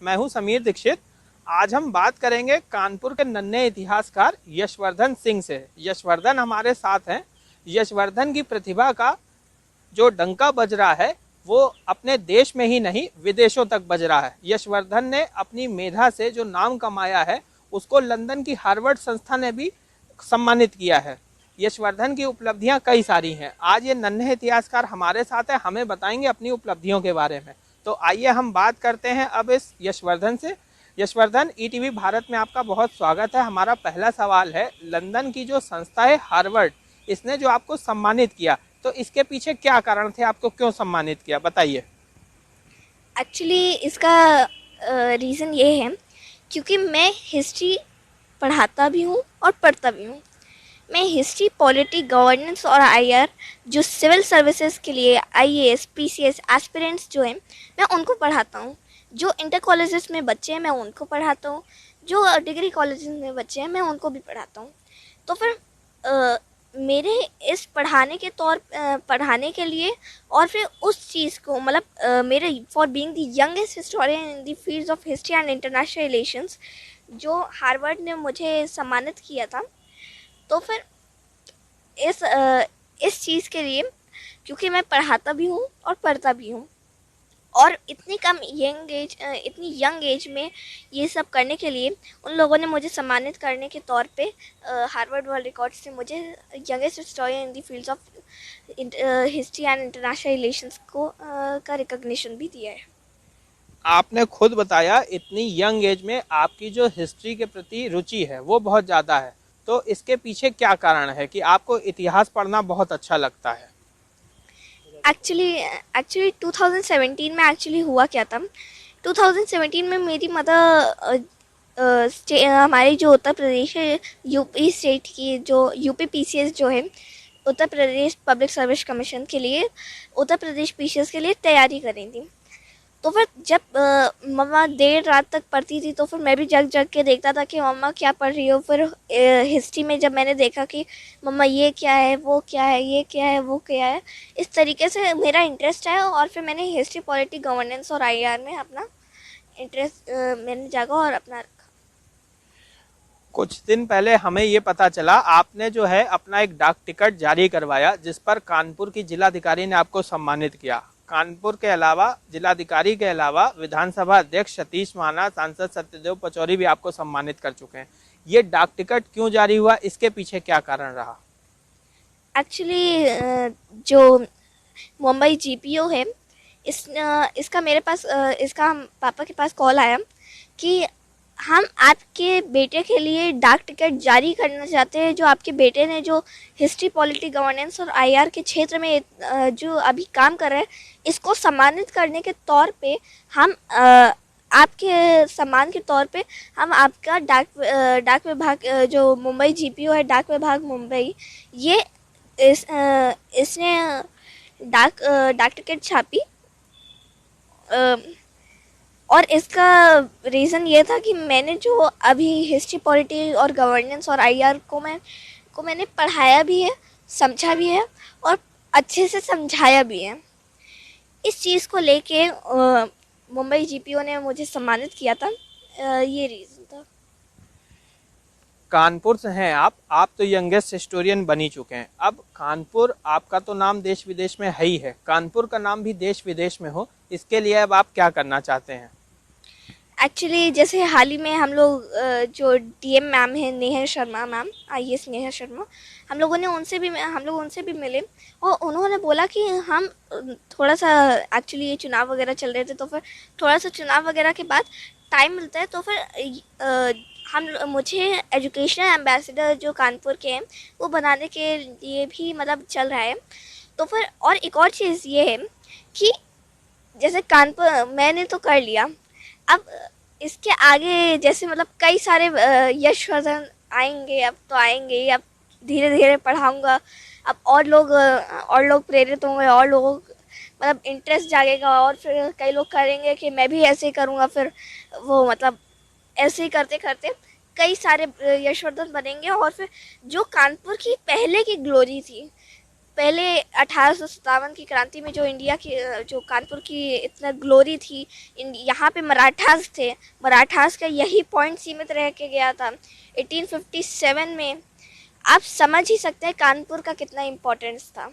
मैं हूं समीर दीक्षित। आज हम बात करेंगे कानपुर के नन्हे इतिहासकार यशवर्धन सिंह से। यशवर्धन हमारे साथ हैं। यशवर्धन की प्रतिभा का जो डंका बज रहा है वो अपने देश में ही नहीं विदेशों तक बज रहा है। यशवर्धन ने अपनी मेधा से जो नाम कमाया है उसको लंदन की हार्वर्ड संस्था ने भी सम्मानित किया है। यशवर्धन की उपलब्धियां कई सारी हैं। आज ये नन्हे इतिहासकार हमारे साथ है, हमें बताएंगे अपनी उपलब्धियों के बारे में। तो आइए हम बात करते हैं अब इस यशवर्धन से। यशवर्धन, ईटीवी भारत में आपका बहुत स्वागत है। हमारा पहला सवाल है, लंदन की जो संस्था है हार्वर्ड, इसने जो आपको सम्मानित किया, तो इसके पीछे क्या कारण थे, आपको क्यों सम्मानित किया, बताइए। एक्चुअली इसका रीज़न ये है क्योंकि मैं हिस्ट्री पढ़ाता भी हूँ और पढ़ता भी हूँ। मैं हिस्ट्री, पॉलिटी, गवर्नेंस और आईआर जो सिविल सर्विसेज के लिए आईएएस, पीसीएस एस्पिरेंट्स जो हैं मैं उनको पढ़ाता हूँ। जो इंटर कॉलेजेस में बच्चे हैं मैं उनको पढ़ाता हूँ। जो डिग्री कॉलेजेस में बच्चे हैं मैं उनको भी पढ़ाता हूँ। तो फिर मेरे इस पढ़ाने के लिए और फिर उस चीज़ को मतलब मेरे for being the youngest historian in the fields of history and international relations जो हार्वर्ड ने मुझे सम्मानित किया था। तो फिर इस इस चीज़ के लिए क्योंकि मैं पढ़ाता भी हूँ और पढ़ता भी हूँ और इतनी यंग एज में ये सब करने के लिए उन लोगों ने मुझे सम्मानित करने के तौर पे हार्वर्ड वर्ल्ड रिकॉर्ड से मुझे youngest historian in the fields of history and international relations का रिकॉग्निशन भी दिया है। आपने खुद बताया इतनी यंग एज में आपकी जो हिस्ट्री के प्रति रुचि है वो बहुत ज़्यादा है। तो इसके पीछे क्या कारण है कि आपको इतिहास पढ़ना बहुत अच्छा लगता है? एक्चुअली एक्चुअली 2017 में एक्चुअली हुआ क्या था। 2017 में मेरी मदर हमारी जो उत्तर प्रदेश है, यूपी स्टेट की जो यूपी पीसीएस जो है, Uttar Pradesh public service commission के लिए, उत्तर प्रदेश पीसीएस के लिए तैयारी कर रही थी। तो फिर जब मम्मा देर रात तक पढ़ती थी तो फिर मैं भी जग जग के देखता था कि मम्मा क्या पढ़ रही हो। फिर हिस्ट्री में जब मैंने देखा कि मम्मा ये क्या है, वो क्या है, ये क्या है, वो क्या है, इस तरीके से मेरा इंटरेस्ट है और फिर मैंने हिस्ट्री, पॉलिटी, गवर्नेंस और आईआर में अपना इंटरेस्ट मैंने जागा और अपना रखा। कुछ दिन पहले हमें ये पता चला आपने जो है अपना एक डाक टिकट जारी करवाया जिस पर कानपुर की जिलाधिकारी ने आपको सम्मानित किया। कानपुर के अलावा, जिलाधिकारी के अलावा विधानसभा अध्यक्ष सतीश महाना, सांसद सत्यदेव पचौरी भी आपको सम्मानित कर चुके हैं। ये डाक टिकट क्यों जारी हुआ, इसके पीछे क्या कारण रहा? एक्चुअली जो मुंबई जीपीओ है, इसका मेरे पास इसका पापा के पास कॉल आया कि हम आपके बेटे के लिए डाक टिकट जारी करना चाहते हैं। जो आपके बेटे ने जो हिस्ट्री, पॉलिटी, गवर्नेंस और आईआर के क्षेत्र में जो अभी काम कर रहे हैं, इसको सम्मानित करने के तौर पे हम आपके सम्मान के तौर पे हम आपका डाक विभाग जो मुंबई जीपीओ है, डाक विभाग मुंबई, ये इसने डाक टिकट छापी। और इसका रीज़न ये था कि मैंने जो अभी हिस्ट्री, पॉलिटी और गवर्नेंस और आईआर को मैंने पढ़ाया भी है, समझा भी है और अच्छे से समझाया भी है। इस चीज़ को लेके मुंबई जीपीओ ने मुझे सम्मानित किया था। ये रीज़न था। कानपुर से हैं आप तो यंगेस्ट हिस्टोरियन बनी चुके हैं। अब कानपुर, आपका तो नाम देश विदेश में है ही है, कानपुर का नाम भी देश विदेश में हो, इसके लिए अब आप क्या करना चाहते हैं? एक्चुअली जैसे हाल ही में हम लोग जो डीएम मैम है, नेहा शर्मा मैम, आईएएस नेहा शर्मा, हम लोग उनसे भी मिले और उन्होंने बोला कि हम थोड़ा सा, एक्चुअली ये चुनाव वगैरह चल रहे थे तो फिर थोड़ा सा चुनाव वगैरह के बाद टाइम मिलता है तो फिर हम मुझे एजुकेशनल एम्बेसडर जो कानपुर के हैं वो बनाने के लिए भी मतलब चल रहा है। तो फिर और एक और चीज़ ये है कि जैसे कानपुर मैंने तो कर लिया, अब इसके आगे जैसे मतलब कई सारे यशवर्धन आएंगे, अब तो आएंगे ही, अब धीरे धीरे पढ़ाऊँगा, अब और लोग प्रेरित होंगे और लोगों मतलब इंटरेस्ट जागेगा और फिर कई लोग करेंगे कि मैं भी ऐसे ही करूँगा। फिर वो मतलब ऐसे ही करते करते कई सारे यशवर्धन बनेंगे और फिर जो कानपुर की पहले की ग्लोरी थी पहले 1857 की क्रांति में जो इंडिया की जो कानपुर की इतना ग्लोरी थी, यहाँ पे मराठास थे, मराठास का यही पॉइंट सीमित रह के गया था 1857 में। आप समझ ही सकते हैं कानपुर का कितना इम्पोर्टेंस था।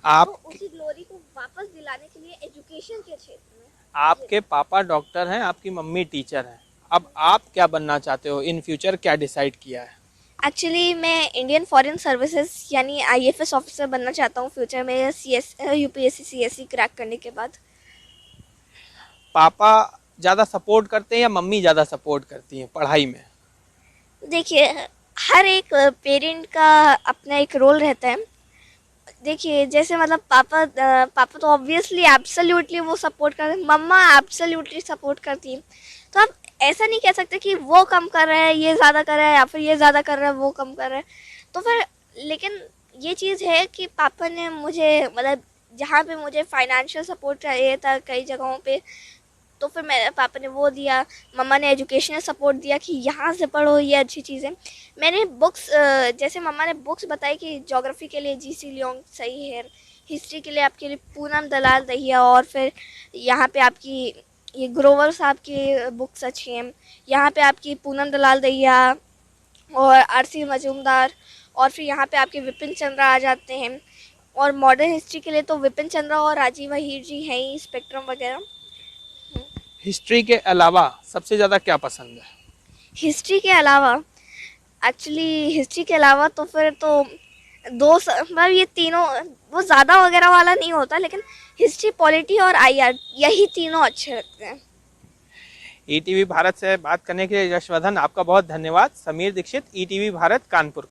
आप तो उसी ग्लोरी को वापस दिलाने के लिए एजुकेशन के क्षेत्र में आपके पापा डॉक्टर हैं, आपकी मम्मी टीचर हैं, अब आप क्या बनना चाहते हो? इन फ्यूचर क्या डिसाइड किया है? एक्चुअली मैं इंडियन फॉरेन सर्विसेज यानी आईएफएस ऑफिसर बनना चाहता हूँ फ्यूचर में, यूपीएससी सीएससी क्रैक करने के बाद। पापा ज़्यादा सपोर्ट करते हैं या मम्मी ज़्यादा सपोर्ट करती हैं पढ़ाई में? देखिए, हर एक पेरेंट का अपना एक रोल रहता है। देखिए, जैसे मतलब पापा तो ऑब्वियसली एब्सोल्युटली वो सपोर्ट करते हैं, मम्मा एब्सोल्युटली सपोर्ट करती है। तो आप ऐसा नहीं कह सकते कि वो कम कर रहा है ये ज़्यादा कर रहा है, या फिर ये ज़्यादा कर रहा है वो कम कर रहा है। तो फिर लेकिन ये चीज़ है कि पापा ने मुझे मतलब जहाँ पे मुझे फाइनेंशियल सपोर्ट चाहिए था कई जगहों पे, तो फिर मेरे पापा ने वो दिया। मम्मा ने एजुकेशनल सपोर्ट दिया कि यहाँ से पढ़ो, ये अच्छी चीज़ है। मैंने बुक्स जैसे मम्मा ने बुक्स बताई कि ज्योग्राफी के लिए जीसी लियोंग सही है, हिस्ट्री के लिए आपके लिए पूनम दलाल दहिया, और फिर यहाँ पे आपकी ये ग्रोवर साहब की बुक्स अच्छी हैं। यहाँ पे आपकी पूनम दलाल दहिया और आरसी मजूमदार, और फिर यहाँ पे आपके विपिन चंद्र आ जाते हैं। और मॉडर्न हिस्ट्री के लिए तो विपिन चंद्र और राजीव अहीर जी हैं ही, स्पेक्ट्रम वगैरह। हिस्ट्री के अलावा सबसे ज़्यादा क्या पसंद है? हिस्ट्री के अलावा एक्चुअली हिस्ट्री के अलावा तो फिर तो मतलब ये तीनों वो ज़्यादा वगैरह वाला नहीं होता, लेकिन हिस्ट्री, पॉलिटी और आईआर, यही तीनों अच्छे लगते हैं। ईटीवी भारत से बात करने के लिए यशवर्धन आपका बहुत धन्यवाद। समीर दीक्षित, ईटीवी भारत, कानपुर।